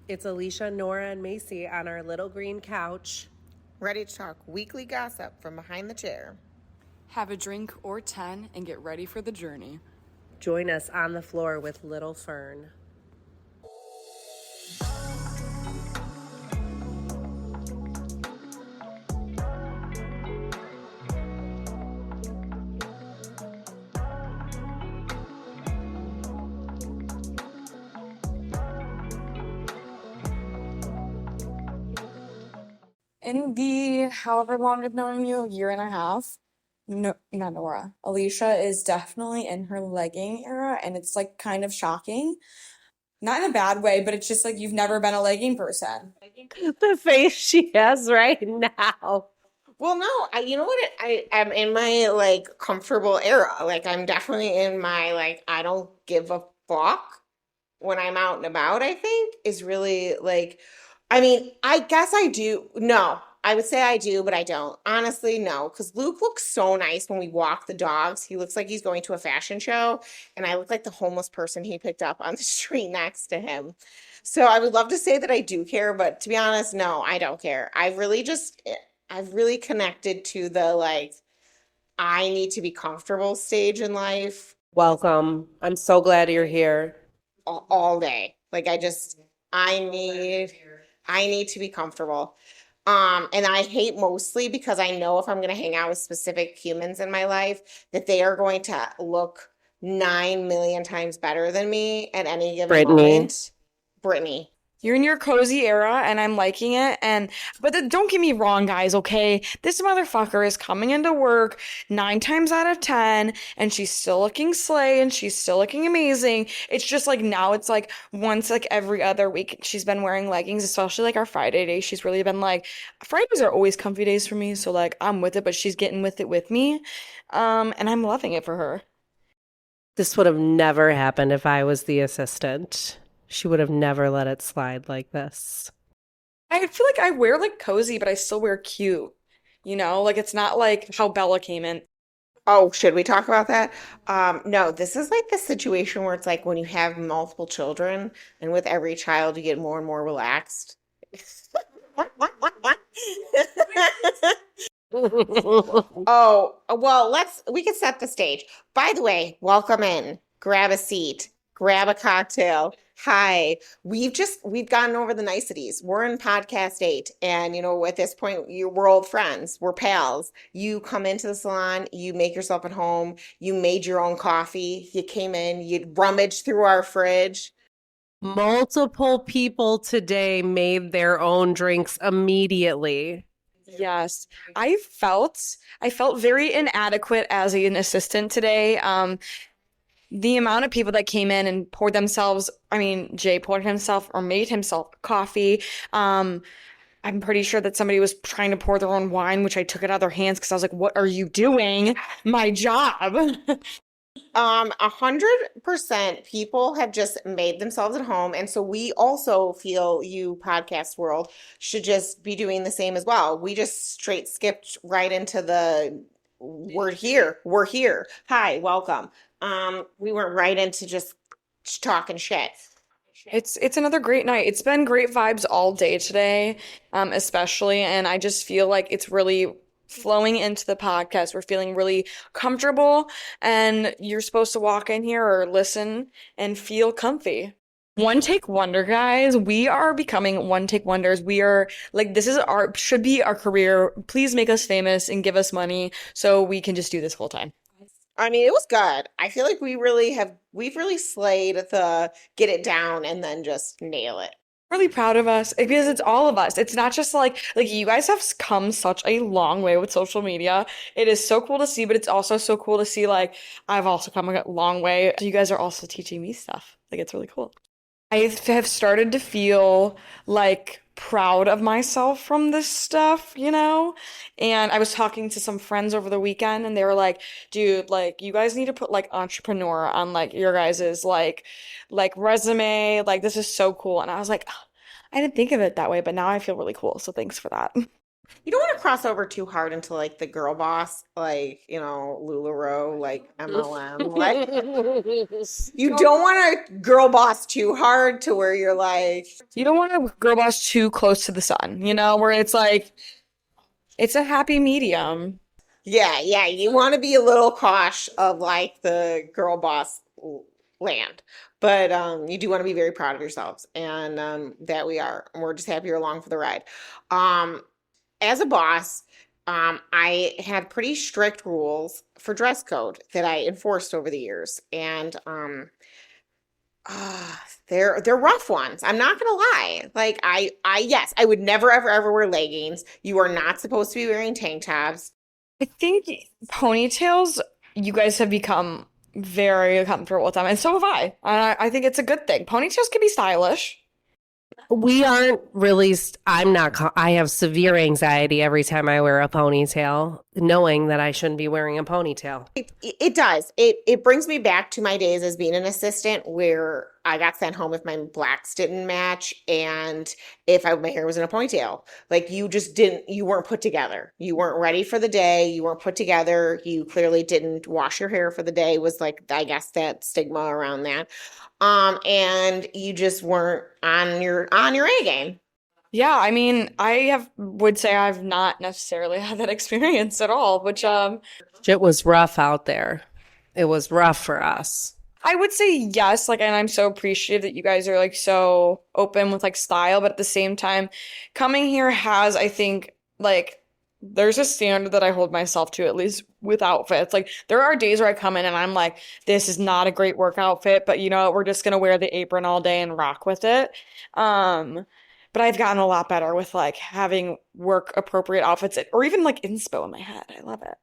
It's Alicia, Nora, and Macy on our little green couch. Ready to talk weekly gossip from behind the chair. Have a drink or 10 and get ready for the journey. Join us on the floor with Little Fern. In the however long I've known you, a year and a half, no, not Nora. Alicia is definitely in her legging era, and it's like kind of shocking. Not in a bad way, but it's just like you've never been a legging person. The face she has right now. Well, no, you know what? I am in my like comfortable era. Like I'm definitely in my like I don't give a fuck when I'm out and about. I think is really like. I mean, I guess I do. No, I would say I do, but I don't. Honestly, no, because Luke looks so nice when we walk the dogs. He looks like he's going to a fashion show, and I look like the homeless person he picked up on the street next to him. So I would love to say that I do care, but to be honest, no, I don't care. I've really connected to the like, I need to be comfortable stage in life Welcome. I'm so glad you're here. all day. Like I need to be comfortable. And I hate mostly because I know if I'm going to hang out with specific humans in my life that they are going to look 9 million times better than me at any given moment. Brittany. You're in your cozy era, and I'm liking it. But don't get me wrong, guys, okay? This motherfucker is coming into work 9 times out of 10, and she's still looking slay, and she's still looking amazing. It's just like now it's like once like every other week she's been wearing leggings, especially like our Friday days. She's really been like, Fridays are always comfy days for me, so like I'm with it, but she's getting with it with me. And I'm loving it for her. This would have never happened if I was the assistant. She would have never let it slide like this. I feel like I wear like cozy, but I still wear cute. You know, like it's not like how Bella came in. Oh, should we talk about that? No, this is like the situation where it's like when you have multiple children, and with every child you get more and more relaxed. Oh, well, we can set the stage. By the way, welcome in. Grab a seat, grab a cocktail. Hi. We've gotten over the niceties. We're in podcast 8, and at this point we're old friends. We're pals. You come into the salon, you make yourself at home, you made your own coffee, you came in, you rummaged through our fridge. Multiple people today made their own drinks immediately. Yes. I felt very inadequate as an assistant today. The amount of people that came in and poured themselves, Jay poured himself or made himself coffee. I'm pretty sure that somebody was trying to pour their own wine, which I took it out of their hands because I was like, what are you doing? My job. 100% people have just made themselves at home. And so we also feel you podcast world should just be doing the same as well. We just straight skipped right into the we're here. Hi, welcome. We went right into just talking shit. It's another great night. It's been great vibes all day today, especially, and I just feel like it's really flowing into the podcast. We're feeling really comfortable, and you're supposed to walk in here or listen and feel comfy. One take wonder, guys. We are becoming one take wonders. We are like, should be our career. Please make us famous and give us money so we can just do this full time. It was good. I feel like we've really slayed the get it down and then just nail it. Really proud of us because it's all of us. It's not just like you guys have come such a long way with social media. It is so cool to see, but it's also so cool to see like I've also come a long way. You guys are also teaching me stuff. Like it's really cool. I have started to feel like proud of myself from this stuff, And I was talking to some friends over the weekend and they were like, dude, like you guys need to put like entrepreneur on like your guys's like resume. Like this is so cool. And I was like, I didn't think of it that way, but now I feel really cool. So thanks for that. You don't want to cross over too hard into like the girl boss, like, LuLaRoe, like MLM. Like, you don't want to girl boss too hard to where you're like, You don't want a girl boss too close to the sun, where it's like, it's a happy medium. yeah, you want to be a little cautious of like the girl boss land. But you do want to be very proud of yourselves, and that we are. And we're just happy you're along for the ride. Um, as a boss, I had pretty strict rules for dress code that I enforced over the years, and they're rough ones. I'm not gonna lie. Like yes, I would never ever wear leggings. You are not supposed to be wearing tank tops. I think ponytails, you guys have become very comfortable with them, and so have I. I think it's a good thing. Ponytails can be stylish. We aren't really, I'm not, I have severe anxiety every time I wear a ponytail, knowing that I shouldn't be wearing a ponytail. It does. It brings me back to my days as being an assistant where I got sent home if my blacks didn't match and if my hair was in a ponytail. Like you weren't put together. You weren't ready for the day. You weren't put together. You clearly didn't wash your hair for the day was like, I guess that stigma around that. And you just weren't on your A game. Yeah, I mean, would say I've not necessarily had that experience at all, which It was rough out there. It was rough for us. I would say yes, like, and I'm so appreciative that you guys are like so open with like style, but at the same time, coming here has, I think, like, there's a standard that I hold myself to, at least with outfits. Like, there are days where I come in and I'm like, this is not a great work outfit, but you know what, we're just gonna wear the apron all day and rock with it. But I've gotten a lot better with like having work appropriate outfits or even like inspo in my head. I love it.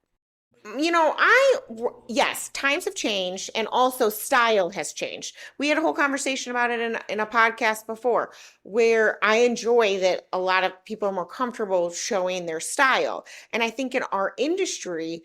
Yes, times have changed and also style has changed. We had a whole conversation about it in a podcast before where I enjoy that a lot of people are more comfortable showing their style. And I think in our industry,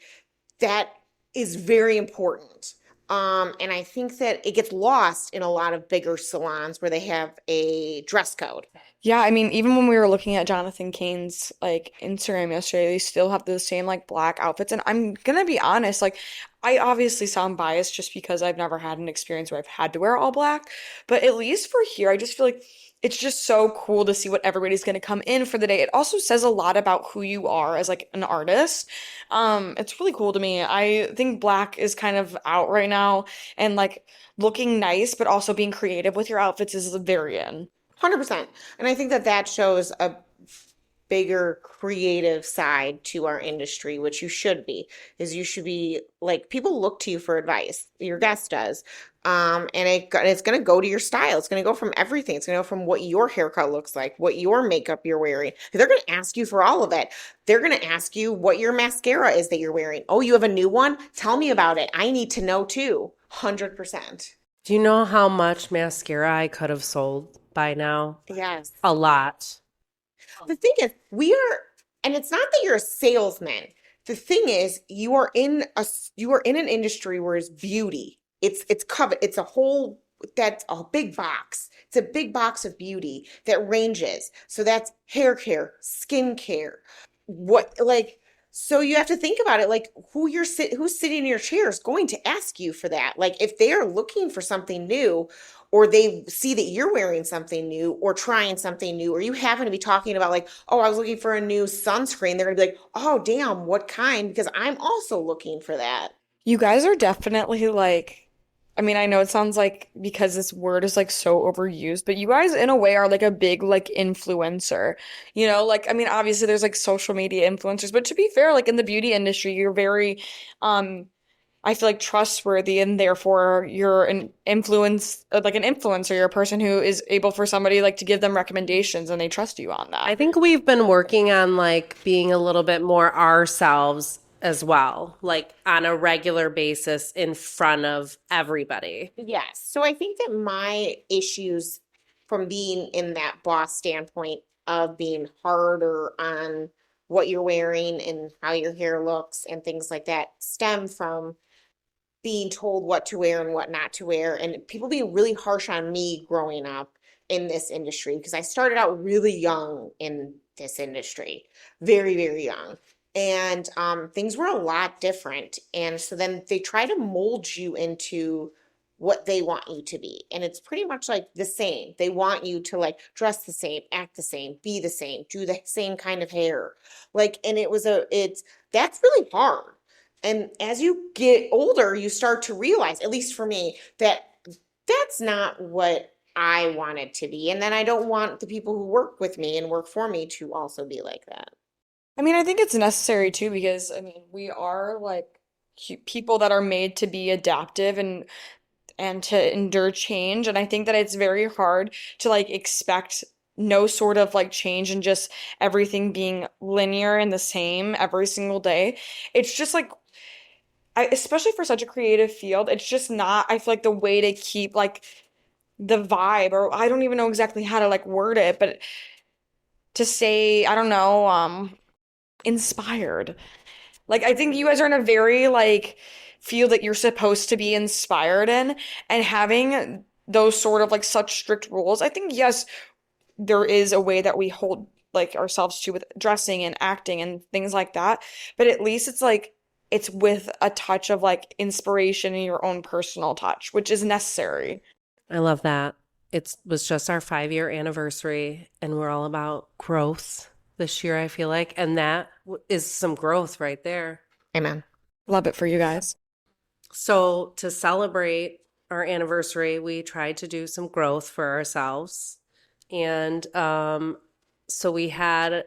that is very important. And I think that it gets lost in a lot of bigger salons where they have a dress code. Yeah, I mean, even when we were looking at Jonathan Cain's like Instagram yesterday, they still have the same like black outfits. And I'm gonna be honest, like I obviously sound biased just because I've never had an experience where I've had to wear all black. But at least for here, I just feel like it's just so cool to see what everybody's gonna come in for the day. It also says a lot about who you are as like an artist. It's really cool to me. I think black is kind of out right now and like looking nice, but also being creative with your outfits is very in. 100%. And I think that shows a bigger creative side to our industry, which you should be, is you should be like, people look to you for advice. Your guest does. And it's going to go to your style. It's going to go from everything. It's going to go from what your haircut looks like, what your makeup you're wearing. They're going to ask you for all of it. They're going to ask you what your mascara is that you're wearing. Oh, you have a new one? Tell me about it. I need to know too. 100%. Do you know how much mascara I could have sold by now? Yes. A lot. The thing is, and it's not that you're a salesman. The thing is, you are in an industry where it's beauty. It's covered. That's a big box. It's a big box of beauty that ranges. So that's hair care, skin care. So you have to think about it, like who's sitting in your chair is going to ask you for that. Like if they're looking for something new, or they see that you're wearing something new or trying something new, or you happen to be talking about like, oh, I was looking for a new sunscreen. They're gonna be like, oh, damn, what kind? Because I'm also looking for that. You guys are definitely like, I mean, I know it sounds like because this word is like so overused, but you guys in a way are like a big like influencer. Like I mean, obviously there's like social media influencers, but to be fair, like in the beauty industry, you're very I feel like trustworthy and therefore you're an influencer. You're a person who is able for somebody like to give them recommendations and they trust you on that. I think we've been working on like being a little bit more ourselves as well, like on a regular basis in front of everybody. Yes. So I think that my issues from being in that boss standpoint of being harder on what you're wearing and how your hair looks and things like that stem from being told what to wear and what not to wear, and people being really harsh on me growing up in this industry because I started out really young in this industry very, very young. And things were a lot different. And so then they try to mold you into what they want you to be. And it's pretty much like the same. They want you to like dress the same, act the same, be the same, do the same kind of hair. Like, and that's really hard. And as you get older, you start to realize, at least for me, that that's not what I want it to be. And then I don't want the people who work with me and work for me to also be like that. I mean, I think it's necessary too because I mean, we are like people that are made to be adaptive and to endure change, and I think that it's very hard to like expect no sort of like change and just everything being linear and the same every single day. It's just like especially for such a creative field, it's just not, I feel like the way to keep like the vibe, or I don't even know exactly how to like word it, but to say, I don't know, inspired. Like I think you guys are in a very like field that you're supposed to be inspired in, and having those sort of like such strict rules. I think yes, there is a way that we hold like ourselves to with dressing and acting and things like that, but at least it's like it's with a touch of like inspiration and your own personal touch, which is necessary. I love that. It was just our 5-year anniversary, and we're all about growth this year, I feel like. And that is some growth right there. Amen. Love it for you guys. So to celebrate our anniversary, we tried to do some growth for ourselves. And so we had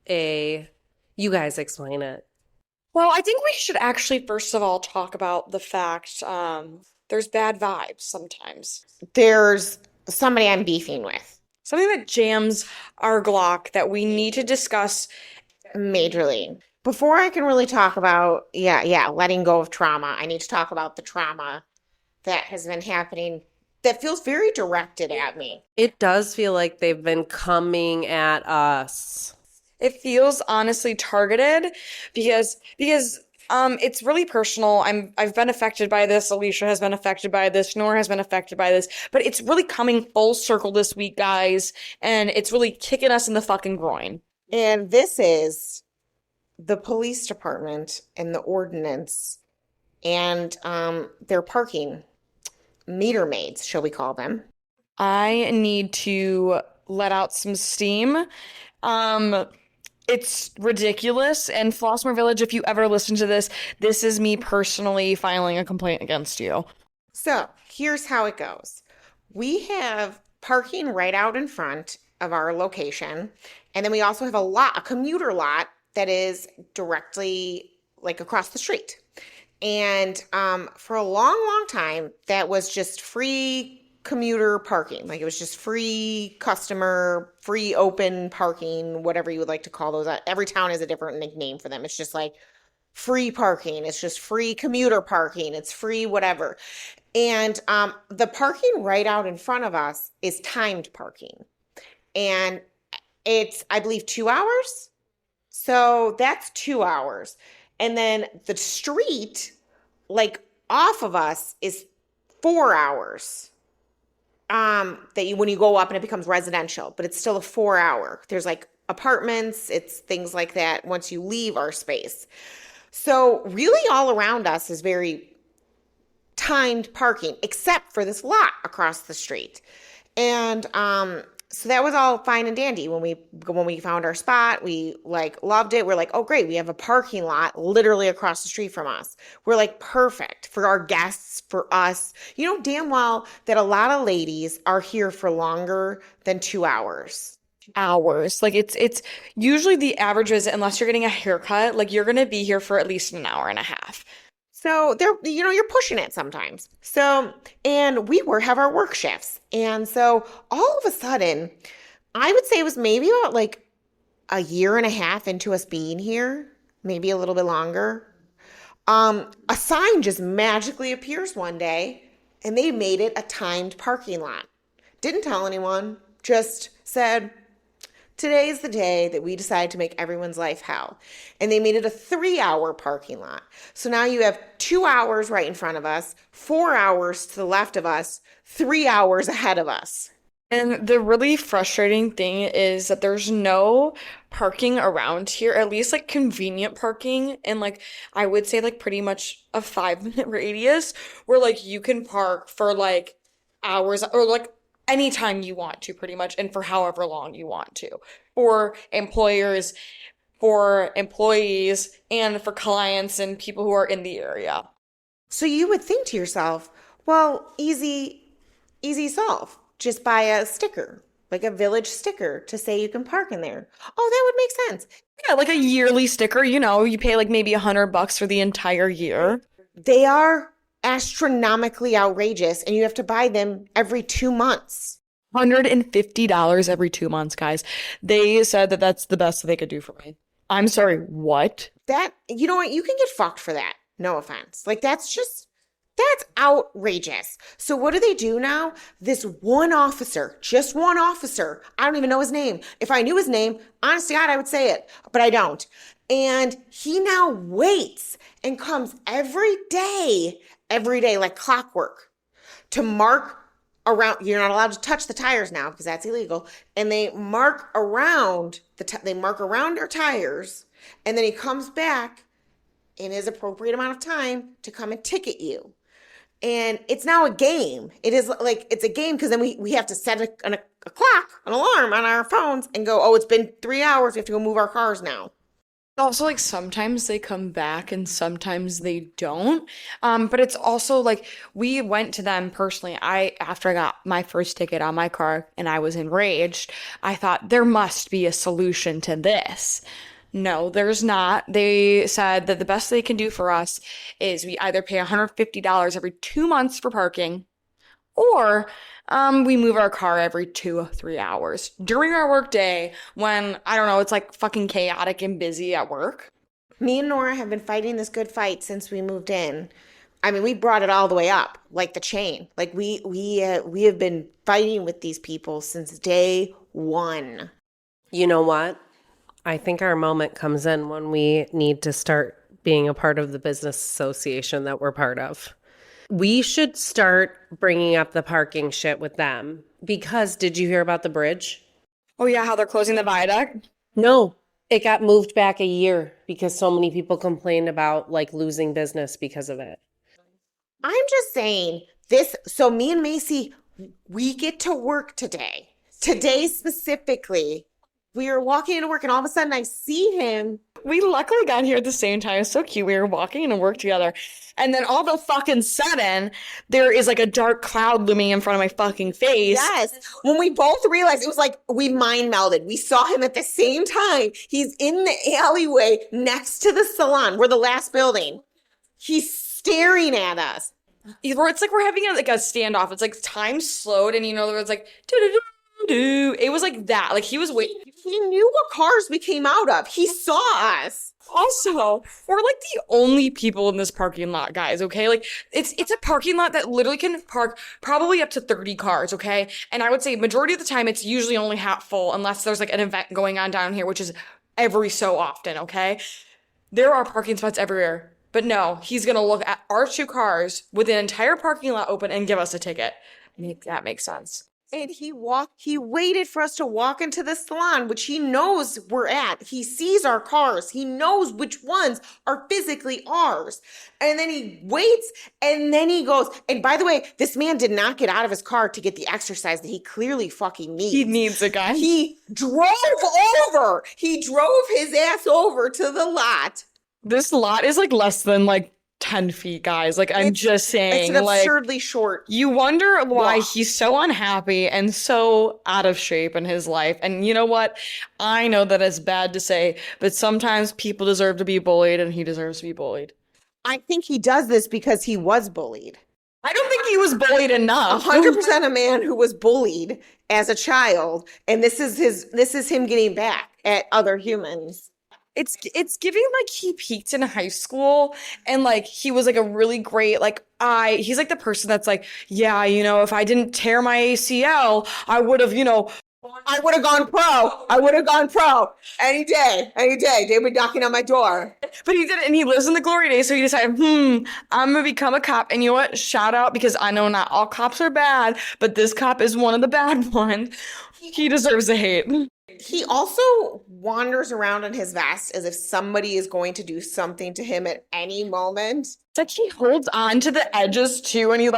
you guys explain it. Well, I think we should actually first of all talk about the fact there's bad vibes sometimes. There's somebody I'm beefing with. Something that jams our Glock that we need to discuss majorly. Before I can really talk about, letting go of trauma, I need to talk about the trauma that has been happening that feels very directed at me. It does feel like they've been coming at us. It feels honestly targeted because it's really personal. I've been affected by this. Alicia has been affected by this. Nora has been affected by this. But it's really coming full circle this week, guys, and it's really kicking us in the fucking groin. And this is the police department and the ordinance and their parking meter maids, shall we call them? I need to let out some steam. It's ridiculous. And Flossmoor Village, if you ever listen to this, this is me personally filing a complaint against you. So here's how it goes. We have parking right out in front of our location. And then we also have a commuter lot that is directly like across the street. And for a long, long time, that was just free commuter parking. Like it was just free customer, free open parking, whatever you would like to call those. Every town has a different nickname for them. It's just like free parking. It's just free commuter parking. It's free whatever. And the parking right out in front of us is timed parking. And it's, I believe, 2 hours. So that's 2 hours. And then the street, like off of us, is 4 hours. When you go up and it becomes residential, but it's still a 4 hour. There's like apartments, it's things like that once you leave our space. So really all around us is very timed parking, except for this lot across the street. And so that was all fine and dandy. When we found our spot, we like loved it. We're like, oh great, we have a parking lot literally across the street from us. We're like, perfect for our guests, for us. You know damn well that a lot of ladies are here for longer than 2 hours. Hours. Like it's usually the average visit, unless you're getting a haircut, like you're gonna be here for at least an hour and a half. So you're pushing it sometimes. So, and we have our work shifts. And so all of a sudden, I would say it was maybe about like a year and a half into us being here, maybe a little bit longer. A sign just magically appears one day and they made it a timed parking lot. Didn't tell anyone, just said, today's the day that we decide to make everyone's life hell. And they made it a 3 hour parking lot. So now you have 2 hours right in front of us, 4 hours to the left of us, 3 hours ahead of us. And the really frustrating thing is that there's no parking around here, at least like convenient parking, and like I would say like pretty much a 5 minute radius where like you can park for like hours or like anytime you want to, pretty much, and for however long you want to. For employers, for employees, and for clients and people who are in the area. So you would think to yourself, well, easy solve. Just buy a sticker, like a village sticker to say you can park in there. Oh, that would make sense. Yeah, like a yearly sticker, you pay like maybe $100 for the entire year. They are astronomically outrageous, and you have to buy them every 2 months. $150 every 2 months, guys. They said that that's the best they could do for me. I'm sorry, what? That, you know what? You can get fucked for that. No offense. Like, that's outrageous. So what do they do now? This one officer, just one officer, I don't even know his name. If I knew his name, honest to God, I would say it, but I don't. And he now waits and comes every day, like clockwork, to mark around. You're not allowed to touch the tires now because that's illegal. And they mark around they mark around our tires, and then he comes back in his appropriate amount of time to come and ticket you. And it's now a game. It is like, it's a game because then we have to set a clock, an alarm on our phones and go, oh, it's been 3 hours. We have to go move our cars now. Also, like sometimes they come back and sometimes they don't. But it's also like we went to them personally. After I got my first ticket on my car and I was enraged, I thought there must be a solution to this. No, there's not. They said that the best they can do for us is we either pay $150 every 2 months for parking, or we move our car every 2 or 3 hours during our work day when, I don't know, it's like fucking chaotic and busy at work. Me and Nora have been fighting this good fight since we moved in. I mean, we brought it all the way up, like the chain. Like we have been fighting with these people since day one. You know what? I think our moment comes in when we need to start being a part of the business association that we're part of. We should start bringing up the parking shit with them because did you hear about the bridge? Oh yeah, how they're closing the viaduct? No, it got moved back a year because so many people complained about like losing business because of it. I'm just saying this. So me and Macy, we get to work today. Today specifically. We were walking into work and all of a sudden I see him. We luckily got here at the same time. It's so cute. We were walking into work together. And then all of a fucking sudden, there is like a dark cloud looming in front of my fucking face. Yes. When we both realized, it was like we mind melded. We saw him at the same time. He's in the alleyway next to the salon. We're the last building. He's staring at us. It's like we're having like a standoff. It's like time slowed and there was like doo-doo-doo. It was like that. Like he was waiting. He knew what cars we came out of. He saw us. Also, we're like the only people in this parking lot, guys, okay? Like it's a parking lot that literally can park probably up to 30 cars, okay? And I would say majority of the time it's usually only half full unless there's like an event going on down here, which is every so often, okay? There are parking spots everywhere. But no, he's gonna look at our 2 cars with an entire parking lot open and give us a ticket. That makes sense. And he waited for us to walk into the salon, which he knows we're at. He sees our cars. He knows which ones are physically ours. And then he waits and then he goes. And by the way, this man did not get out of his car to get the exercise that he clearly fucking needs. He needs a guy. He drove over. He drove his ass over to the lot. This lot is like less than like 10 feet, guys. Like, I'm just saying. It's an absurdly short. You wonder why walk. he's so unhappy and so out of shape in his life. And you know what? I know that it's bad to say, but sometimes people deserve to be bullied and he deserves to be bullied. I think he does this because he was bullied. I don't think he was bullied enough. 100% a man who was bullied as a child. And this is him getting back at other humans. It's giving like he peaked in high school and like he was like a really great he's like the person that's like, yeah, if I didn't tear my ACL, I would have, I would have gone pro. I would have gone pro any day, any day. They'd be knocking on my door. But he did it, and he lives in the glory days, so he decided, I'm gonna become a cop. And you know what? Shout out, because I know not all cops are bad, but this cop is one of the bad ones. He deserves the hate. He also wanders around in his vest as if somebody is going to do something to him at any moment. It's like he holds on to the edges too, and he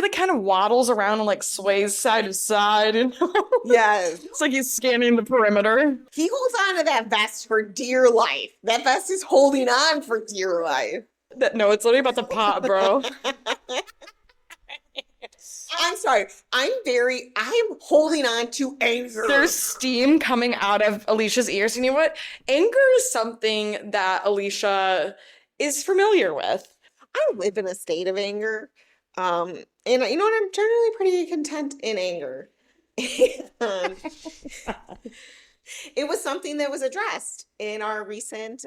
kind of waddles around and like sways side to side. You know? Yes. It's like he's scanning the perimeter. He holds on to that vest for dear life. That vest is holding on for dear life. No, it's literally about to pop, bro. I'm sorry. I'm holding on to anger. There's steam coming out of Alicia's ears. And you know what? Anger is something that Alicia is familiar with. I live in a state of anger. And you know what? I'm generally pretty content in anger. It was something that was addressed in our recent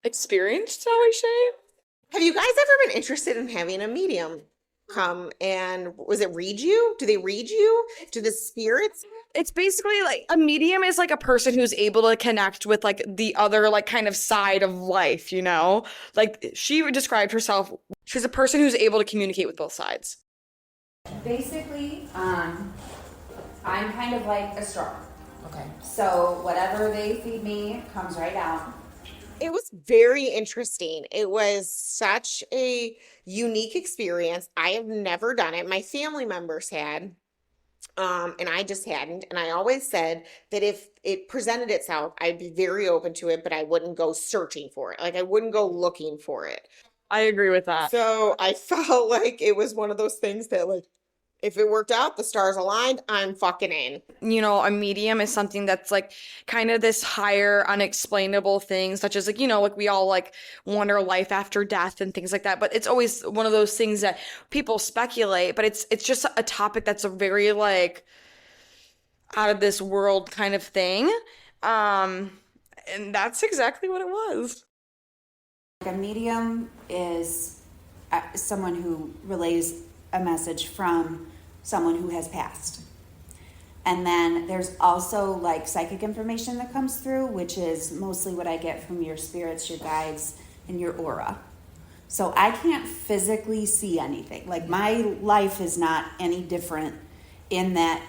Experience, shall we say? Have you guys ever been interested in having a medium come and read you? Do they read you? Do the spirits? It's basically like a medium is like a person who's able to connect with like the other like kind of side of life, you know? Like she described herself, she's a person who's able to communicate with both sides. Basically, I'm kind of like a straw. Okay. So whatever they feed me comes right out. It was very interesting. It was such a unique experience. I have never done it. My family members had, and I just hadn't. And I always said that if it presented itself, I'd be very open to it, but I wouldn't go searching for it. Like I wouldn't go looking for it. I agree with that. So I felt like it was one of those things that like, if it worked out, the stars aligned, I'm fucking in. You know, a medium is something that's like kind of this higher unexplainable thing, such as like, you know, like we all like wonder life after death and things like that. But it's always one of those things that people speculate, but it's just a topic that's a very like out of this world kind of thing. And that's exactly what it was. A medium is someone who relays a message from someone who has passed. And then there's also like psychic information that comes through, which is mostly what I get from your spirits, your guides, and your aura. So I can't physically see anything. Like my life is not any different in that,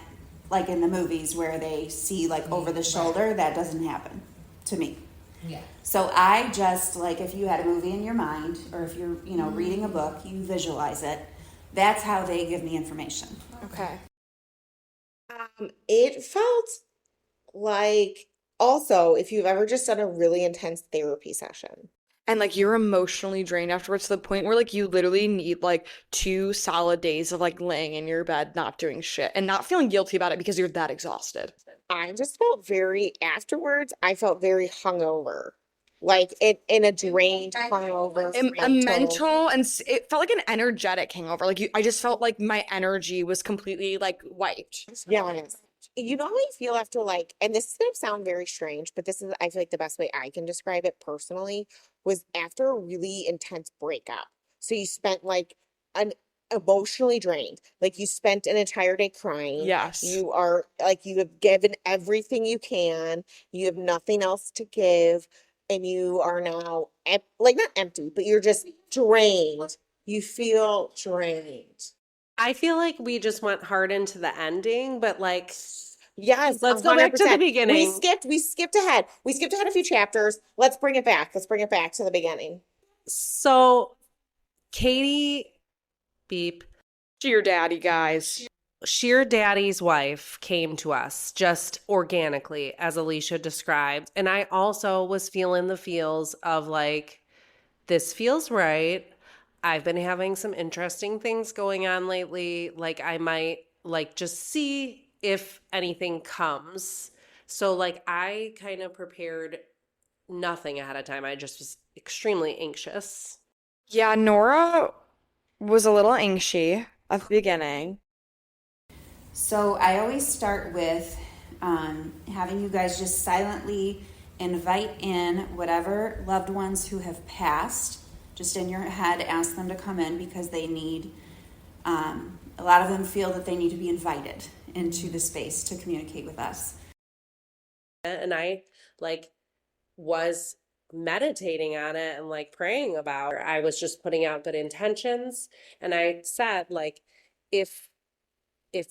like in the movies where they see like over the shoulder. That doesn't happen to me. Yeah. So I just like, if you had a movie in your mind, or if you're, you know, reading a book, you visualize it. That's how they give me information. Okay. It felt like also if you've ever just done a really intense therapy session. And like you're emotionally drained afterwards to the point where like you literally need like 2 solid days of like laying in your bed, not doing shit and not feeling guilty about it because you're that exhausted. I just felt afterwards, I felt very hungover. Like in a drained hungover. A mental and it felt like an energetic hangover. Like I just felt like my energy was completely like wiped. Yes. You know how you feel after like, and this is going to sound very strange, but this is, I feel like the best way I can describe it personally was after a really intense breakup. So you spent like an emotionally drained, like you spent an entire day crying. Yes. You are like, you have given everything you can. You have nothing else to give. And you are now like not empty, but you're just drained. You feel drained. I feel like we just went hard into the ending, but like, yes, let's go back to the 100%. beginning. We skipped ahead. We skipped ahead a few chapters. Let's bring it back. Let's bring it back to the beginning. So Catie, beep, Dear daddy, guys. Sheer Daddy's wife came to us just organically, as Alicia described. And I also was feeling the feels of like, this feels right. I've been having some interesting things going on lately. Like I might like just see if anything comes. So like I kind of prepared nothing ahead of time. I just was extremely anxious. Yeah, Nora was a little anxious at the beginning. So I always start with having you guys just silently invite in whatever loved ones who have passed. Just in your head, ask them to come in because they need, a lot of them feel that they need to be invited into the space to communicate with us. And I like was meditating on it and like praying about it. I was just putting out good intentions. And I said, like, if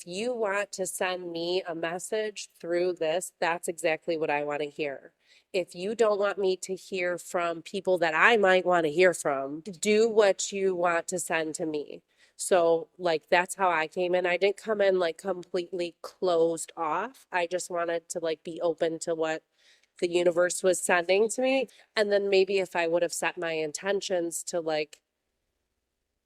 you want to send me a message through this, that's exactly what I want to hear. If you don't want me to hear from people that I might want to hear from, do what you want to send to me. So, like, that's how I came in. I didn't come in like completely closed off. I just wanted to like be open to what the universe was sending to me. And then maybe if I would have set my intentions to like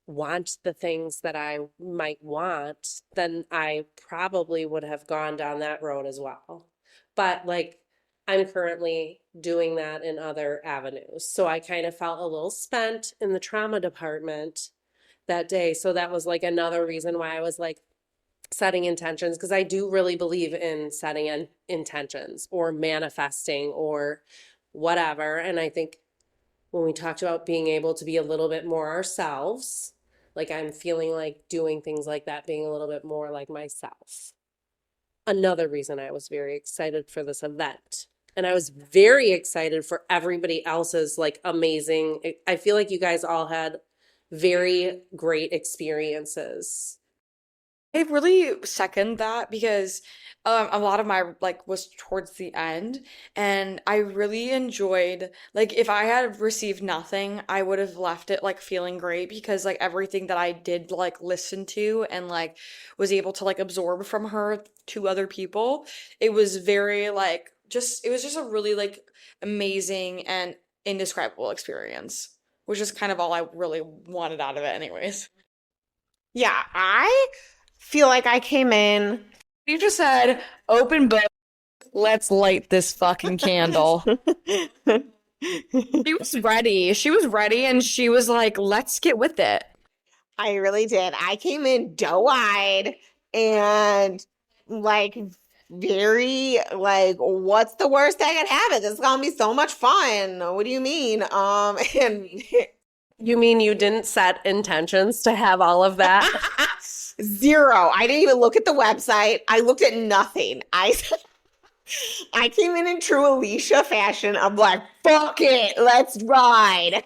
want the things that I might want, then I probably would have gone down that road as well. But like, I'm currently doing that in other avenues. So I kind of felt a little spent in the trauma department that day. So that was like another reason why I was like setting intentions, because I do really believe in setting intentions or manifesting or whatever. And I think when we talked about being able to be a little bit more ourselves, like I'm feeling like doing things like that, being a little bit more like myself. Another reason I was very excited for this event. And I was very excited for everybody else's like amazing. I feel like you guys all had very great experiences. I really second that because a lot of my like was towards the end, and I really enjoyed like if I had received nothing, I would have left it like feeling great because like everything that I did like listen to and like was able to like absorb from her to other people, it was very like just it was just a really like amazing and indescribable experience, which is kind of all I really wanted out of it anyways. Yeah, I feel like I came in. You just said, open book, let's light this fucking candle. She was ready. She was ready and she was like, let's get with it. I really did. I came in doe-eyed and like very like, what's the worst that could happen? This is gonna be so much fun. What do you mean? And You mean you didn't set intentions to have all of that? zero. I didn't even look at the website. I looked at nothing. I came in true Alicia fashion. I'm like, fuck it, let's ride.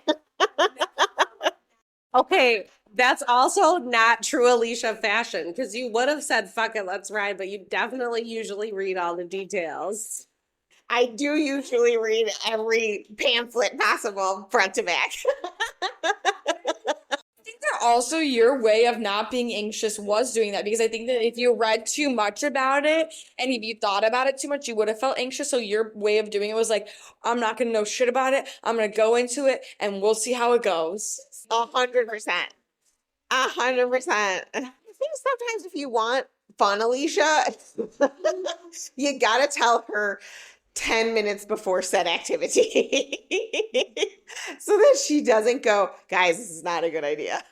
Okay, that's also not true Alicia fashion, because you would have said fuck it, let's ride, but you definitely usually read all the details. I do usually read every pamphlet possible front to back. I think that also your way of not being anxious was doing that because I think that if you read too much about it and if you thought about it too much, you would have felt anxious. So your way of doing it was like, I'm not gonna know shit about it. I'm gonna go into it and we'll see how it goes. 100%. 100%. I think sometimes if you want fun, Alicia, you gotta tell her 10 minutes before said activity so that she doesn't go, guys, this is not a good idea.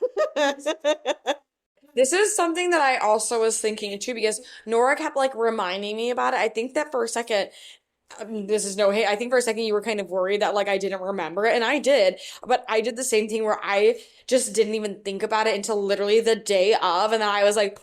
This is something that I also was thinking too because Nora kept like reminding me about it. I think that for a second, this is no hate. I think for a second you were kind of worried that like I didn't remember it, and I did. But I did the same thing where I just didn't even think about it until literally the day of, and then I was like,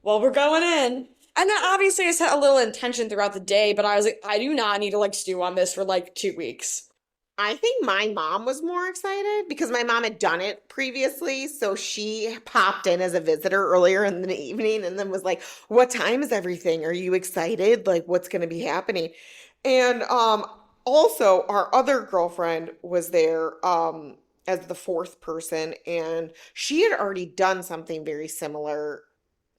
"Well, we're going in." And then obviously I set a little intention throughout the day, but I was like, I do not need to like stew on this for like 2 weeks. I think my mom was more excited because my mom had done it previously. So she popped in as a visitor earlier in the evening and then was like, what time is everything? Are you excited? Like, what's going to be happening? And also, our other girlfriend was there as the fourth person, and she had already done something very similar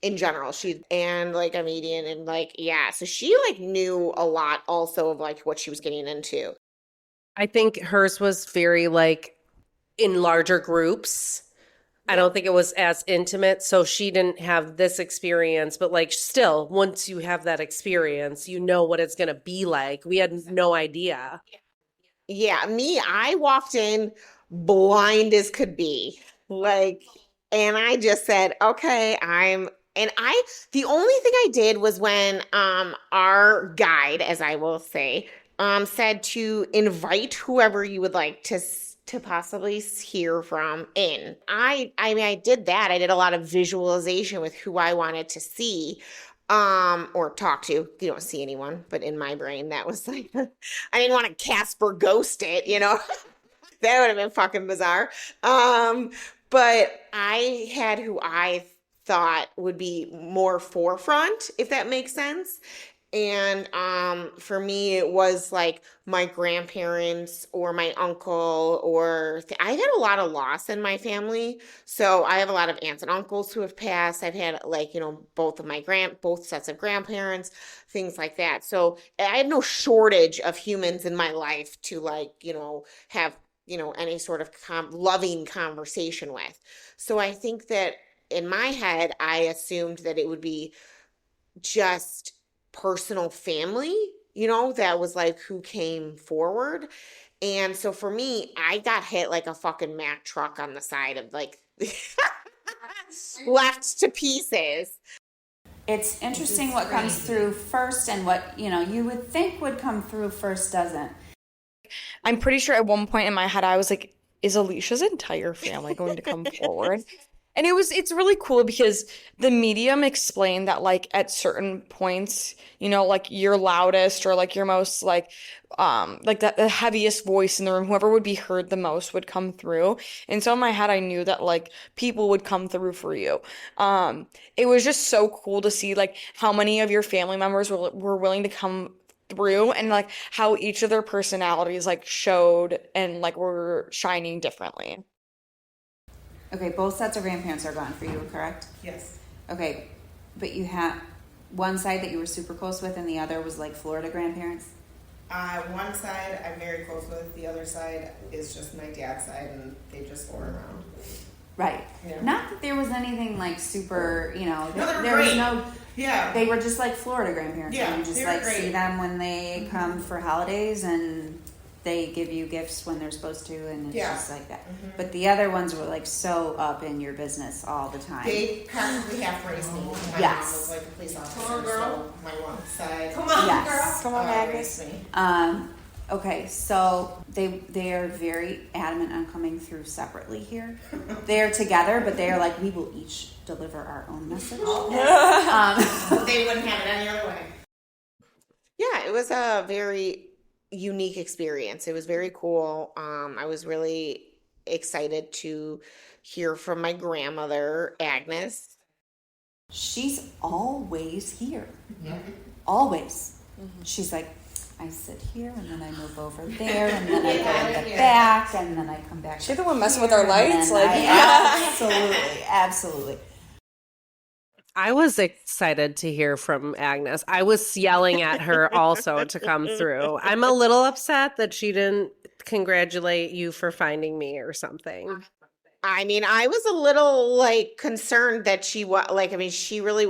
in general. And like a comedian and like, yeah. So she like knew a lot also of like what she was getting into. I think hers was very like in larger groups. I don't think it was as intimate. So she didn't have this experience, but like still, once you have that experience, you know what it's going to be like. We had no idea. Yeah, I walked in blind as could be. Like, and I just said, okay, the only thing I did was when our guide, as I will say, said to invite whoever you would like to possibly hear from in. I mean, I did that. I did a lot of visualization with who I wanted to see. or talk to. You don't see anyone, but in my brain, that was like, I didn't want to Casper ghost it, you know? That would have been fucking bizarre. But I had who I thought would be more forefront, if that makes sense. And for me, it was like my grandparents or my uncle, or I had a lot of loss in my family. So I have a lot of aunts and uncles who have passed. I've had like, both sets of grandparents, things like that. So I had no shortage of humans in my life to like, have, any sort of loving conversation with. So I think that in my head, I assumed that it would be just personal family, that was like who came forward. And so for me, I got hit like a fucking Mack truck on the side of like left to pieces. It's interesting what comes through first and what, you would think would come through first doesn't. I'm pretty sure at one point in my head I was like, is Alicia's entire family going to come forward? And it's really cool because the medium explained that like at certain points, like your loudest or like your most like the heaviest voice in the room, whoever would be heard the most would come through. And so in my head I knew that like people would come through for you. It was just so cool to see like how many of your family members were willing to come through and like how each of their personalities like showed and like were shining differently. Okay, both sets of grandparents are gone for you, correct? Yes. Okay, but you have one side that you were super close with and the other was like Florida grandparents? One side I'm very close with. The other side is just my dad's side, and they just go around. Right. Yeah. Not that there was anything like super, No, they were there was great. no, Yeah. they were just like Florida grandparents. Yeah, And you just they were like see great. them when they come for holidays and they give you gifts when they're supposed to, and it's Yeah. just like that. Mhm. But the other ones were like so up in your business all the time. They practically half raised me. My Yes. mom was like a police officer, Come on, girl. so my one side Yes. Come on, raised Agnes. me. Okay, so they are very adamant on coming through separately here. They are together, but they are like, we will each deliver our own message. They wouldn't have it any other way. Yeah, it was a very unique experience. It was very cool. I was really excited to hear from my grandmother, Agnes. She's always here. Yeah. Always. She's like, I sit here and then I move over there and then I go in the back and then I come back. She's the one messing with our here, and lights, then like absolutely. I was excited to hear from Agnes. I was yelling at her also to come through. I'm a little upset that she didn't congratulate you for finding me or something. I mean, I was a little like concerned that she was like, she really,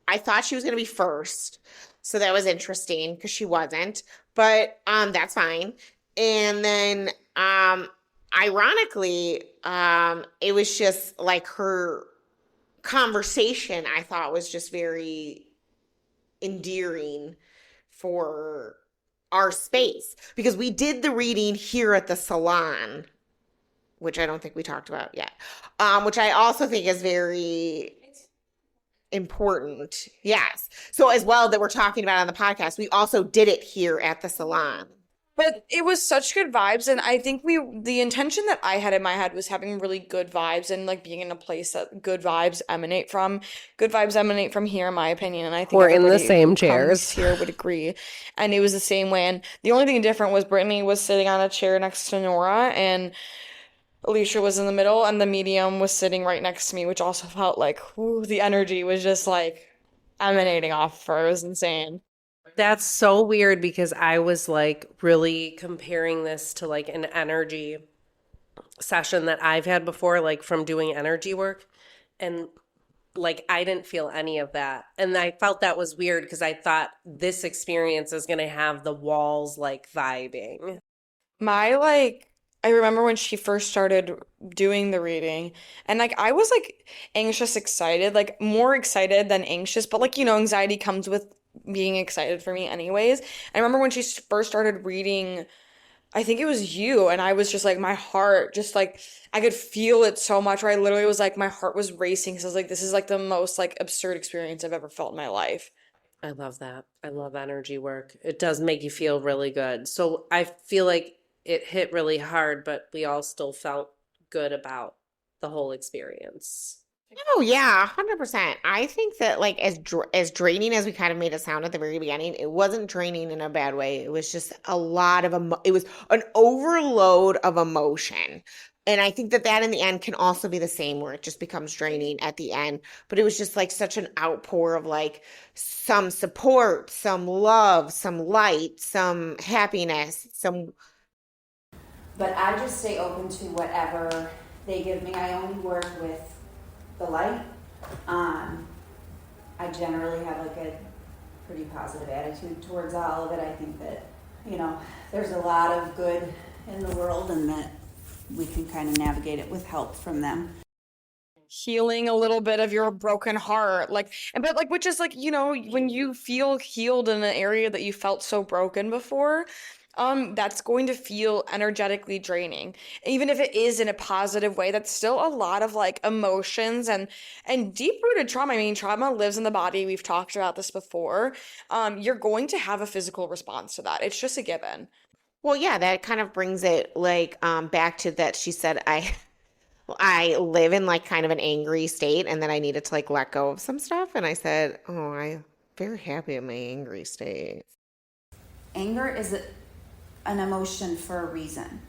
I thought she was going to be first. So that was interesting because she wasn't, but that's fine. And then ironically, it was just like her conversation I thought was just very endearing for our space because we did the reading here at the salon, which I don't think we talked about yet, which I also think is very important. Yes. So as well that we're talking about on the podcast, we also did it here at the salon. But it was such good vibes, and I think the intention that I had in my head was having really good vibes and like being in a place that good vibes emanate from. Good vibes emanate from here, in my opinion, and I think We're in the everybody same who comes chairs. here would agree. And it was the same way. And the only thing different was Brittany was sitting on a chair next to Nora, and Alicia was in the middle, and the medium was sitting right next to me, which also felt like the energy was just like emanating off of her. It was insane. That's so weird because I was like really comparing this to like an energy session that I've had before, like from doing energy work. And like I didn't feel any of that. And I felt that was weird because I thought this experience is going to have the walls like vibing. I remember when she first started doing the reading, and like I was like anxious, excited, like more excited than anxious, but like, anxiety comes with being excited for me anyways. I remember when she first started reading I think it was you, and I was just like, my heart just like I could feel it so much where I literally was like my heart was racing because I was like, this is like the most like absurd experience I've ever felt in my life. I love that. I love energy work. It does make you feel really good. So I feel like it hit really hard, but we all still felt good about the whole experience. Oh yeah, 100%. I think that like as draining as we kind of made it sound at the very beginning, it wasn't draining in a bad way. It was just a lot of it was an overload of emotion. And I think that that in the end can also be the same where it just becomes draining at the end. But it was just like such an outpour of like some support, some love, some light, some happiness, some But I just stay open to whatever they give me. I only work with the light. I generally have like a pretty positive attitude towards all of it. I think that, there's a lot of good in the world and that we can kind of navigate it with help from them. Healing a little bit of your broken heart, like, but like, which is like, when you feel healed in an area that you felt so broken before, that's going to feel energetically draining. Even if it is in a positive way, that's still a lot of like emotions and deep-rooted trauma. I mean, trauma lives in the body. We've talked about this before. You're going to have a physical response to that. It's just a given. well, yeah, that kind of brings it like back to that she said I live in like kind of an angry state and then I needed to like let go of some stuff. And I said, oh, I'm very happy in my angry state. Anger is an emotion for a reason.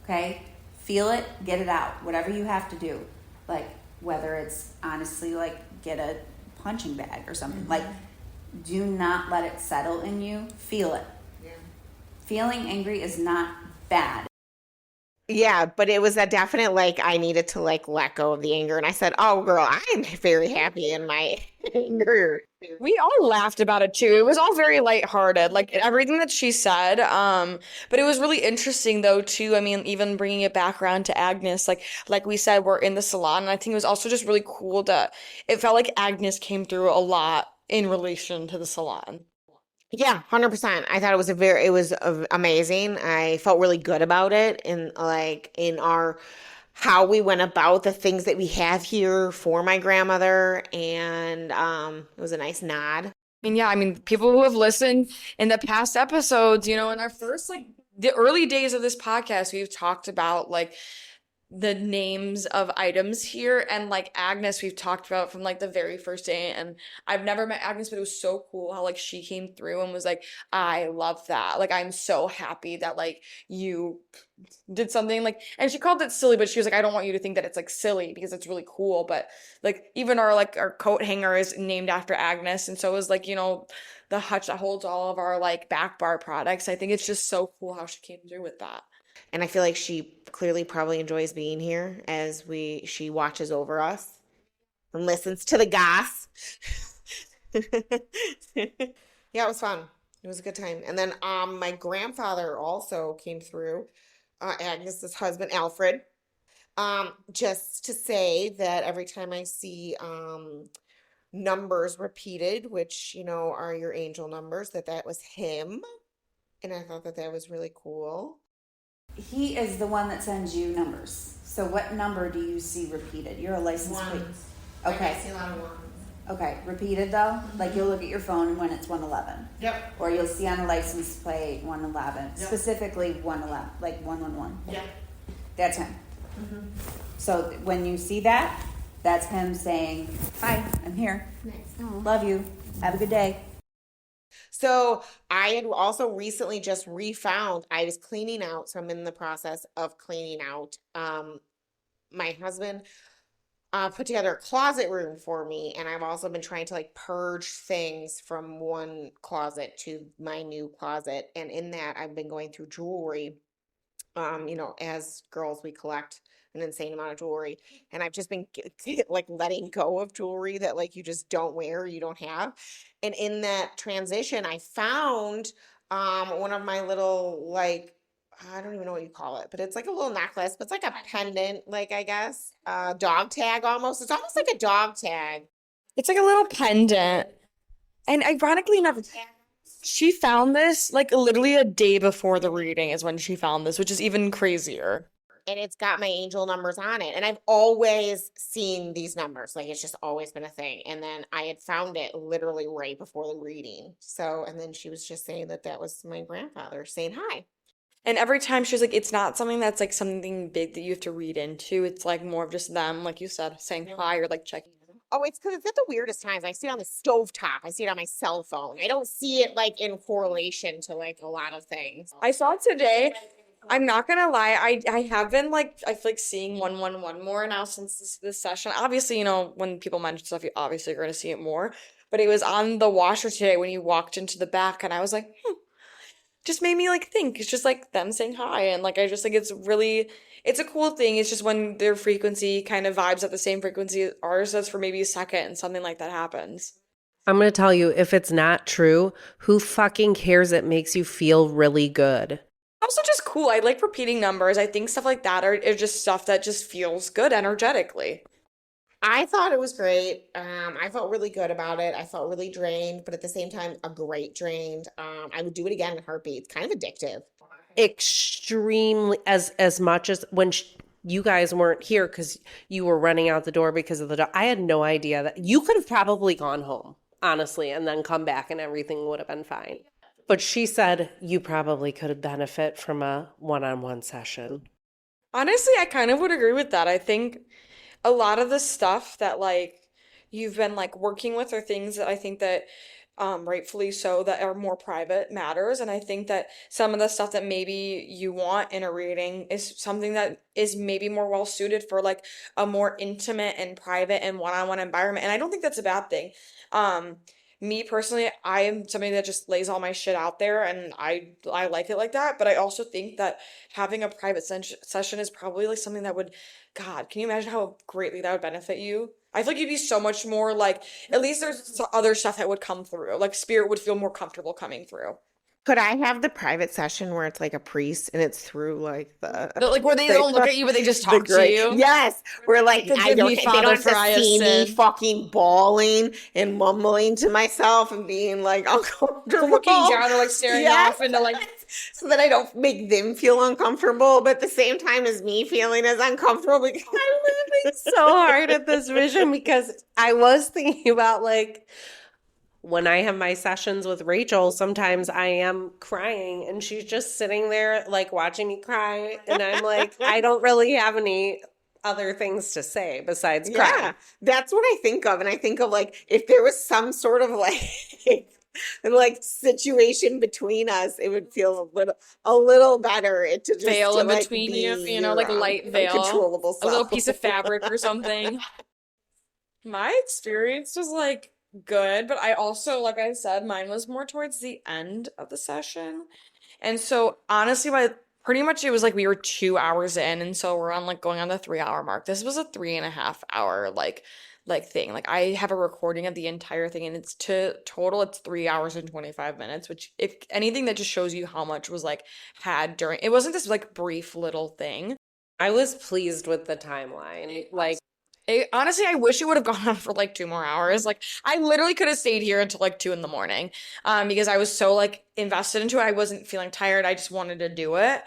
Okay? Feel it, get it out. Whatever you have to do. Like, whether it's honestly like get a punching bag or something. Like, do not let it settle in you. Feel it. Yeah. Feeling angry is not bad. Yeah, but it was a definite like I needed to like let go of the anger. And I said, oh, girl, I'm very happy in my anger. We all laughed about it too. It was all very lighthearted, like everything that she said. But it was really interesting though too. I mean, even bringing it back around to Agnes, like we said, we're in the salon, and I think it was also just really cool that it felt like Agnes came through a lot in relation to the salon. Yeah, 100%. I thought it was amazing. I felt really good about it and like in our how we went about the things that we have here for my grandmother and it was a nice nod. And yeah, I mean, people who have listened in the past episodes, in our first like the early days of this podcast, we've talked about like the names of items here, and like Agnes we've talked about from like the very first day, and I've never met Agnes, but it was so cool how like she came through and was like, I love that, like I'm so happy that like you did something like, and she called it silly, but she was like, I don't want you to think that it's like silly because it's really cool, but like even our coat hanger is named after Agnes, and so is like the hutch that holds all of our like back bar products. I think it's just so cool how she came through with that. And I feel like she clearly probably enjoys being here as she watches over us and listens to the goss. Yeah, it was fun. It was a good time. And then my grandfather also came through, Agnes's husband, Alfred. Just to say that every time I see numbers repeated, which, are your angel numbers, that was him. And I thought that was really cool. He is the one that sends you numbers. So what number do you see repeated? You're a license plate. Ones. Okay. I see a lot of ones. Okay, repeated though? Like you'll look at your phone when it's 111. Yep. Or you'll see on the license plate 111. Yep. Specifically 111, like 111. Yep. That's him. So when you see that, that's him saying, hi, I'm here. Nice. Love you. Have a good day. So I had also recently just refound, I was cleaning out, so I'm in the process of cleaning out. My husband put together a closet room for me, and I've also been trying to like purge things from one closet to my new closet. And in that, I've been going through jewelry. As girls, we collect an insane amount of jewelry, and I've just been like letting go of jewelry that like you just don't wear, you don't have. And in that transition, I found one of my little like I don't even know what you call it, but it's like a little necklace, but it's like a pendant, like I guess dog tag almost. It's almost like a dog tag. It's like a little pendant, and ironically enough, She found this like literally a day before the reading is when she found this, which is even crazier. And it's got my angel numbers on it. And I've always seen these numbers. Like it's just always been a thing. And then I had found it literally right before the reading. So, and then she was just saying that that was my grandfather saying hi. And every time she was like, it's not something that's like something big that you have to read into. It's like more of just them, like you said, saying hi or like checking. Oh, it's because it's at the weirdest times. I see it on the stovetop. I see it on my cell phone. I don't see it like in correlation to like a lot of things. I saw it today. I'm not gonna lie, I have been like, I feel like seeing 111 more now since this session. Obviously, you know, when people mention stuff, you obviously are gonna see it more. But it was on the washer today when you walked into the back, and I was like, just made me like think. It's just like them saying hi, and like I just think it's a cool thing. It's just when their frequency kind of vibes at the same frequency as ours does for maybe a second, and something like that happens. I'm going to tell you, if it's not true, who fucking cares? It makes you feel really good. Also just cool. I like repeating numbers. I think stuff like that are just stuff that just feels good energetically. I thought it was great. I felt really good about it. I felt really drained, but at the same time, a great drained. I would do it again in a heartbeat. It's kind of addictive. Extremely, as much as when you guys weren't here because you were running out the door because of the dog. I had no idea that you could have probably gone home, honestly, and then come back and everything would have been fine. But she said you probably could benefit from a one-on-one session. Honestly, I kind of would agree with that. I think a lot of the stuff that like you've been like working with are things that I think that rightfully so that are more private matters. And I think that some of the stuff that maybe you want in a reading is something that is maybe more well suited for like a more intimate and private and one-on-one environment. And I don't think that's a bad thing. Me personally, I am somebody that just lays all my shit out there, and I like it like that. But I also think that having a private session is probably like something that would, God, can you imagine how greatly that would benefit you? I feel like you'd be so much more like, at least there's other stuff that would come through. Like spirit would feel more comfortable coming through. Could I have the private session where it's like a priest and it's through like Like where they don't look at you, but they just talk to you? Yes, where like they Forgive don't me, have Father, to for I have see me sinned. fucking bawling and mumbling to myself and being like uncomfortable. Looking down or like staring Yes. off into like So that I don't make them feel uncomfortable, but at the same time as me feeling as uncomfortable because I'm laughing so hard at this vision because I was thinking about like when I have my sessions with Rachel, sometimes I am crying and she's just sitting there like watching me cry. And I'm like, I don't really have any other things to say besides cry. yeah, that's what I think of. And I think of like if there was some sort of like situation between us, it would feel a little better. It to just veil to, in like, between be you, you know, like your light veil, uncontrollable a little self. piece of fabric or something. My experience was like good, but I also, like I said, mine was more towards the end of the session. And so honestly, by pretty much it was like we were 2 hours in, and so we're on like going on the 3 hour mark. This was a 3.5 hour like thing. Like I have a recording of the entire thing, and it's total it's 3 hours and 25 minutes, which if anything that just shows you how much was like had during it wasn't this like brief little thing. I was pleased with the timeline. Like Honestly, I wish it would have gone on for like 2 more hours. Like I literally could have stayed here until like 2 in the morning, because I was so like invested into it. I wasn't feeling tired. I just wanted to do it.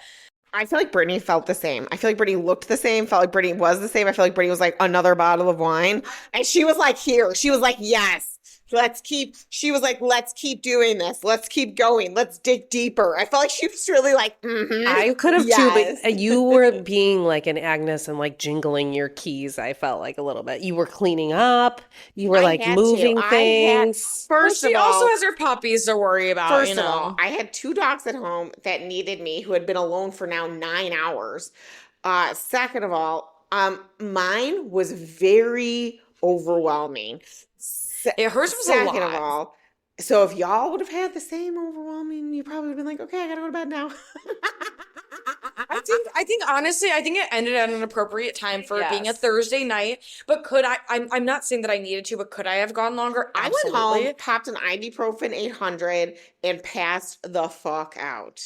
I feel like Brittany felt the same. I feel like Brittany looked the same, felt like Brittany was the same. I feel like Brittany was like another bottle of wine. And she was like, here. She was like, yes. She was like, let's keep doing this. Let's keep going. Let's dig deeper. I felt like she was really like, I could have too, but you were being like an Agnes and like jingling your keys. I felt like a little bit. You were cleaning up. You were I like had to. moving I had- things. First She of all, also has her puppies to worry about, First you know. of all, I had 2 dogs at home that needed me who had been alone for now 9 hours. Second of all, mine was very overwhelming. Hers was a Second of lot. all, so if y'all would have had the same overwhelming, you probably would have been like, okay, I gotta go to bed now. I think honestly, I think it ended at an appropriate time for it being a Yes. Thursday night. But could I'm not saying that I needed to, but could I have gone longer? I Absolutely. went home, popped an ibuprofen 800, and passed the fuck out.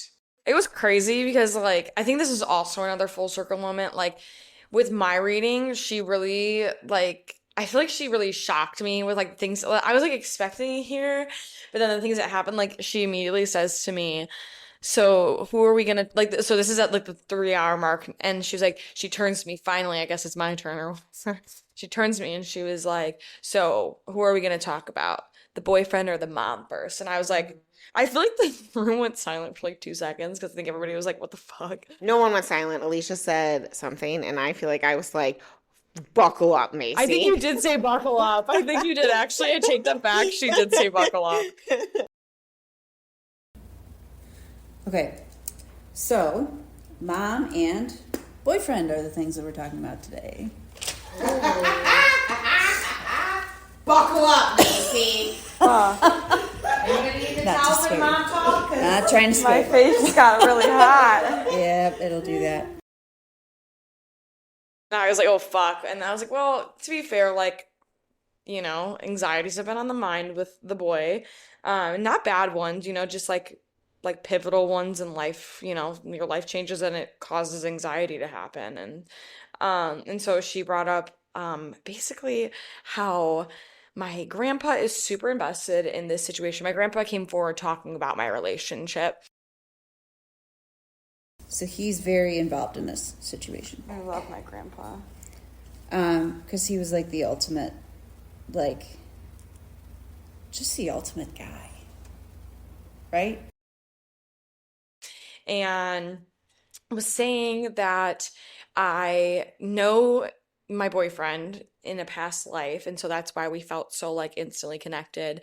It was crazy because like I think this is also another full circle moment. Like with my reading, she really like I feel like she really shocked me with like things I was like expecting to hear, but then the things that happened, like she immediately says to me, so who are we gonna like? So this is at like the 3 hour mark, and she was like, she turns to me finally. I guess it's my turn, or she turns to me and she was like, so who are we gonna talk about? The boyfriend or the mom first? And I was like, I feel like the room went silent for like 2 seconds because I think everybody was like, what the fuck? No one went silent. Alicia said something, and I feel like I was like, buckle up, Macy. I think you did say buckle up. I think you did actually. I take that back. She did say buckle up. Okay, so mom and boyfriend are the things that we're talking about today. Buckle up, Macy. Are you gonna need the Not towel too for scary. mom talk? 'Cause Not trying to My scare. face got really hot. Yep, it'll do that. And I was like, oh fuck. And I was like, well, to be fair, like, you know, anxieties have been on the mind with the boy. Not bad ones, you know, just like pivotal ones in life, you know, your life changes and it causes anxiety to happen. And so she brought up basically how my grandpa is super invested in this situation. My grandpa came forward talking about my relationship. So he's very involved in this situation. I love my grandpa. Because he was like the ultimate, like, just the ultimate guy, right? And was saying that I know my boyfriend in a past life, and so that's why we felt so like instantly connected.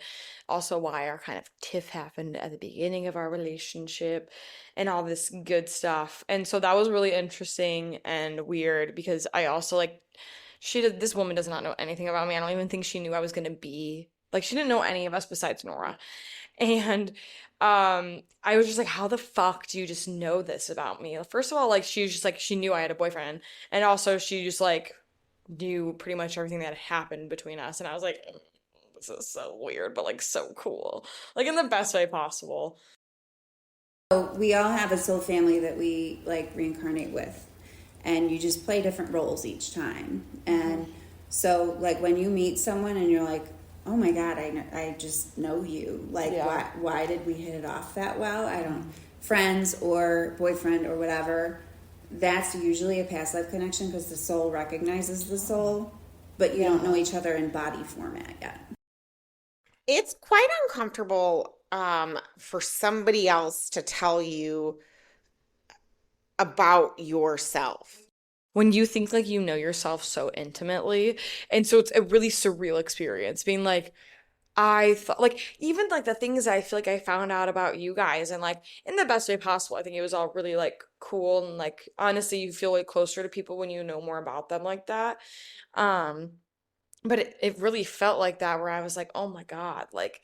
Also, why our kind of tiff happened at the beginning of our relationship and all this good stuff. And so that was really interesting and weird because I also like this woman does not know anything about me. I don't even think she knew I was gonna be like she didn't know any of us besides Nora. And I was just like, how the fuck do you just know this about me? First of all, like she was just like she knew I had a boyfriend, and also she just like knew pretty much everything that happened between us. And I was like, this is so weird, but like so cool, like in the best way possible. So we all have a soul family that we like reincarnate with, and you just play different roles each time. And so like when you meet someone and you're like, oh my God, I just know you. Like, Yeah. why did we hit it off that well? I don't, friends or boyfriend or whatever, that's usually a past life connection because the soul recognizes the soul, but you don't know each other in body format yet. It's quite uncomfortable for somebody else to tell you about yourself. When you think like you know yourself so intimately, and so it's a really surreal experience being like, I thought like even like the things I feel like I found out about you guys and like in the best way possible. I think it was all really like cool and like honestly you feel like closer to people when you know more about them like that. Um but it really felt like that where I was like, oh my God, like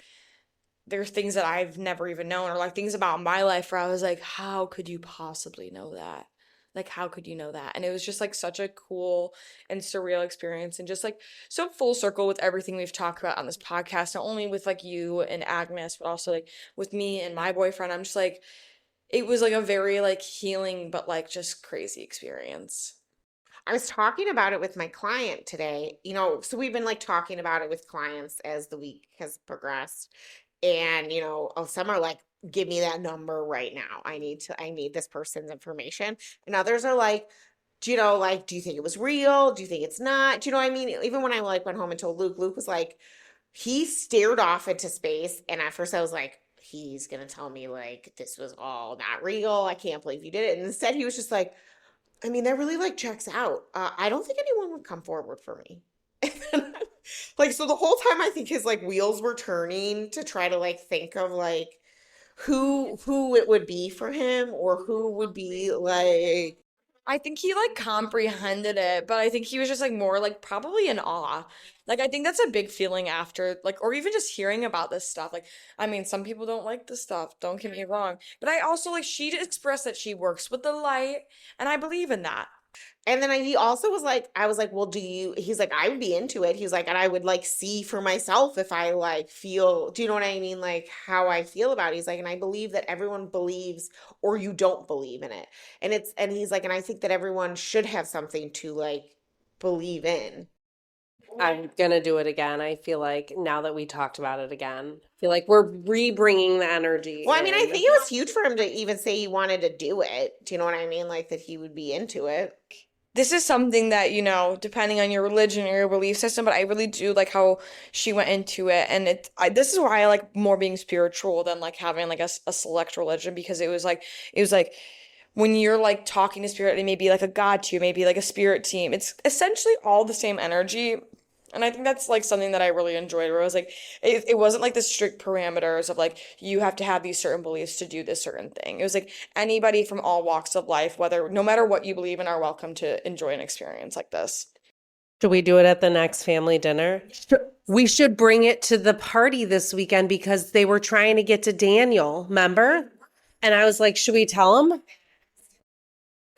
there's things that I've never even known or like things about my life where I was like, how could you possibly know that? Like, how could you know that? And it was just like such a cool and surreal experience and just like so full circle with everything we've talked about on this podcast, not only with like you and Agnes, but also like with me and my boyfriend. I'm just like, it was like a very like healing, but like just crazy experience. I was talking about it with my client today, you know, so we've been like talking about it with clients as the week has progressed. And, you know, some are like, give me that number right now. I need this person's information. And others are like, do you know, like, do you think it was real? Do you think it's not? Do you know what I mean? Even when I like went home and told Luke was like, he stared off into space. And at first I was like, he's going to tell me like, this was all not real. I can't believe you did it. And instead he was just like, I mean, that really like checks out. I don't think anyone would come forward for me. Like, so the whole time I think his like wheels were turning to try to like think of like who it would be for him or who would be like, I think he like comprehended it, but I think he was just like more like probably in awe. Like I think that's a big feeling after like or even just hearing about this stuff. Like I mean, some people don't like this stuff, don't get me wrong. But I also like she expressed that she works with the light and I believe in that. and then he also was like, I was like, well, he's like, I would be into it. He's like, and I would like see for myself if I like feel, do you know what I mean? Like how I feel about it. He's like, and I believe that everyone believes or you don't believe in it. And he's like, and I think that everyone should have something to like believe in. I'm gonna do it again. I feel like now that we talked about it again, I feel like we're re-bringing the energy. Well, I mean, I in. think it was huge for him to even say he wanted to do it. Do you know what I mean? Like that he would be into it. This is something that, you know, depending on your religion or your belief system, but I really do like how she went into it. And this is why I like more being spiritual than like having like a select religion, because it was like, when you're like talking to spirit, it may be like a god to you, maybe like a spirit team. It's essentially all the same energy. And I think that's like something that I really enjoyed, where it was like, it wasn't like the strict parameters of like, you have to have these certain beliefs to do this certain thing. It was like anybody from all walks of life, no matter what you believe in, are welcome to enjoy an experience like this. Should we do it at the next family dinner? We should bring it to the party this weekend because they were trying to get to Daniel, remember? And I was like, should we tell him?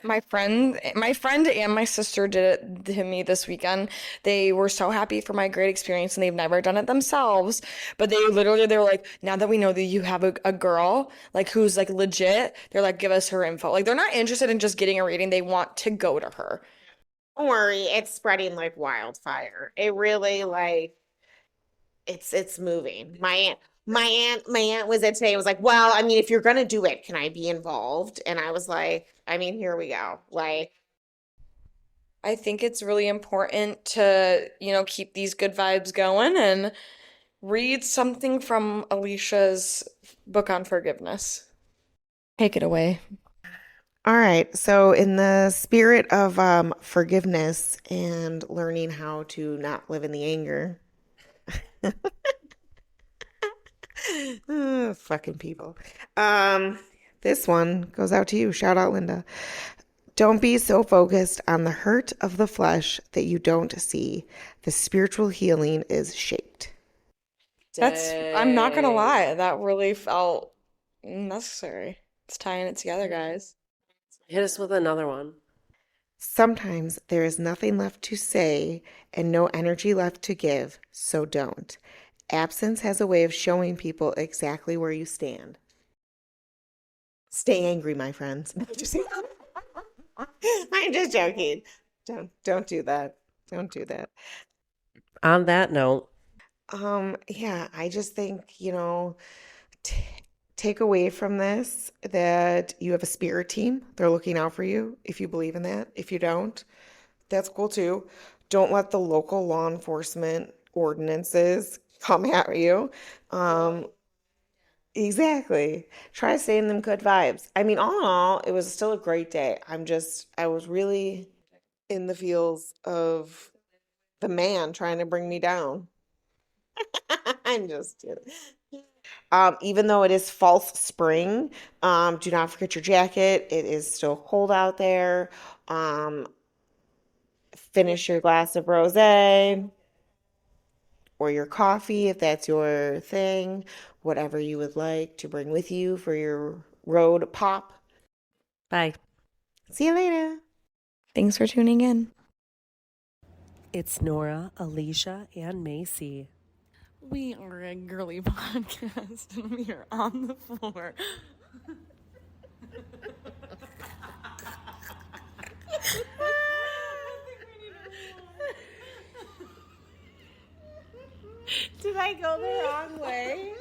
My friend and my sister did it to me this weekend. They were so happy for my great experience, and they've never done it themselves. But they were like, now that we know that you have a girl like who's like legit, they're like, give us her info. Like they're not interested in just getting a reading. They want to go to her. Don't worry, it's spreading like wildfire. It really like it's moving. My aunt was at today, was like, well, I mean, if you're gonna do it, can I be involved? And I was like, I mean, here we go. Like, I think it's really important to, you know, keep these good vibes going and read something from Alicia's book on forgiveness. Take it away. all right. So in the spirit of forgiveness and learning how to not live in the anger. Fucking people. This one goes out to you. Shout out, Linda. Don't be so focused on the hurt of the flesh that you don't see. The spiritual healing is shaped. I'm not gonna lie, that really felt necessary. It's tying it together, guys. Hit us with another one. Sometimes there is nothing left to say and no energy left to give, so don't. Absence has a way of showing people exactly where you stand. Stay angry, my friends. I'm just joking. Don't do that. Don't do that. On that note, Yeah, I just think, you know, take away from this that you have a spirit team. They're looking out for you if you believe in that. If you don't, that's cool too. Don't let the local law enforcement ordinances come at you. Exactly. Try to stay in them good vibes. I mean, all in all, it was still a great day. I was really in the feels of the man trying to bring me down. I'm just kidding. Even though it is false spring, do not forget your jacket. It is still cold out there. Finish your glass of rosé or your coffee if that's your thing. Whatever you would like to bring with you for your road pop. bye. See you later. Thanks for tuning in. It's Nora, Alicia, and Macy. We are a girly podcast and we are on the floor. Did I go the wrong way?